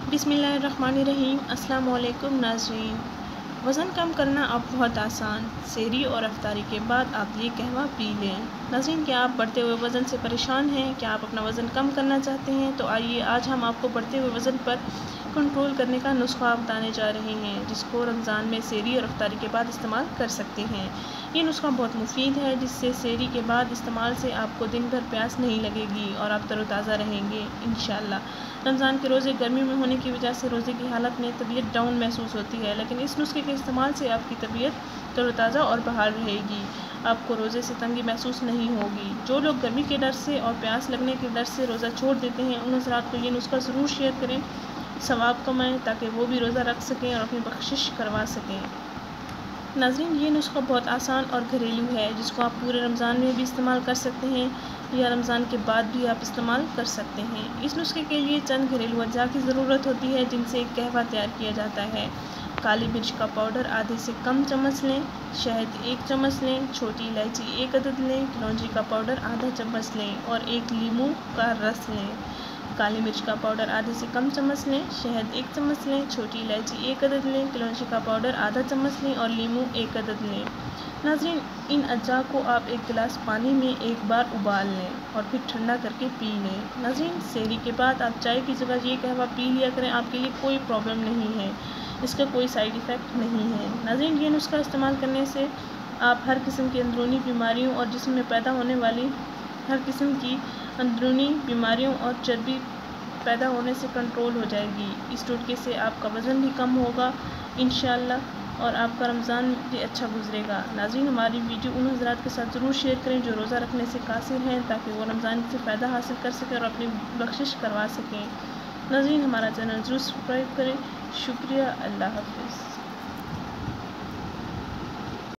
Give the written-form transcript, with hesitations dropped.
बिस्मिल्लाहिर्रहमानिर्रहीम। अस्सलाम वालेकुम नाज़रीन। वज़न कम करना अब बहुत आसान। सेहरी और अफ्तारी के बाद आप ये कहवा पी लें। नाज़रीन, क्या आप बढ़ते हुए वज़न से परेशान हैं? क्या आप अपना वज़न कम करना चाहते हैं? तो आइए आज हम आपको बढ़ते हुए वज़न पर कंट्रोल करने का नुस्खा बताने जा रहे हैं, जिसको रमज़ान में सेहरी और अफ्तारी के बाद इस्तेमाल कर सकते हैं। ये नुस्खा बहुत मुफीद है, जिससे सेहरी के बाद इस्तेमाल से आपको दिन भर प्यास नहीं लगेगी और आप तरोताज़ा रहेंगे इंशाअल्लाह। रमज़ान के रोज़े गर्मी में होने की वजह से रोज़े की हालत में तबीयत डाउन महसूस होती है, लेकिन इस नुस्खे के इस्तेमाल से आपकी तबीयत तरोताज़ा और बहाल रहेगी। आपको रोज़े से तंगी महसूस नहीं होगी। जो लोग गर्मी के डर से और प्यास लगने के डर से रोज़ा छोड़ देते हैं, उन हज़रात को ये नुस्खा ज़रूर शेयर करें, सवाब कमाएँ, ताकि वो भी रोज़ा रख सकें और अपनी बख्शिश करवा सकें। नाज़रीन, ये नुस्खा बहुत आसान और घरेलू है, जिसको आप पूरे रमज़ान में भी इस्तेमाल कर सकते हैं या रमज़ान के बाद भी आप इस्तेमाल कर सकते हैं। इस नुस्खे के लिए चंद घरेलू अज्जा की ज़रूरत होती है, जिनसे एक कहवा तैयार किया जाता है। काली मिर्च का पाउडर आधे से कम चम्मच लें, शहद 1 चम्मच लें, छोटी इलायची 1 अदद लें, कलौंजी का पाउडर आधा चम्मच लें और 1 लीमू का रस लें। काली मिर्च का पाउडर आधे से कम चम्मच लें, शहद 1 चम्मच लें, छोटी इलायची 1 अदद लें, कलौंजी का पाउडर आधा चम्मच लें और लीमू 1 अदद लें। नाज़रीन, इन अज्जा को आप 1 गिलास पानी में एक बार उबाल लें और फिर ठंडा करके पी लें। नाज़रीन, सेहरी के बाद आप चाय की जगह ये कहवा पी लिया करें, आपके लिए कोई प्रॉब्लम नहीं है, इसका कोई साइड इफ़ेक्ट नहीं है। नाज़रीन, ये नुस्खा इस्तेमाल करने से आप हर किस्म की अंदरूनी बीमारियों और जिस्म में पैदा होने वाली हर किस्म की अंदरूनी बीमारियों और चर्बी पैदा होने से कंट्रोल हो जाएगी। इस टोटके से आपका वज़न भी कम होगा इंशाअल्लाह और आपका रमज़ान भी अच्छा गुजरेगा। नाज़रीन, हमारी वीडियो उन हज़रात के साथ ज़रूर शेयर करें जो रोज़ा रखने से कासिर हैं, ताकि वो रमज़ान से फ़ायदा हासिल कर सकें और अपनी बख्शिश करवा सकें। नाज़रीन, हमारा चैनल ज़रूर सब्सक्राइब करें। शुक्रिया। अल्लाह हाफ़िज़।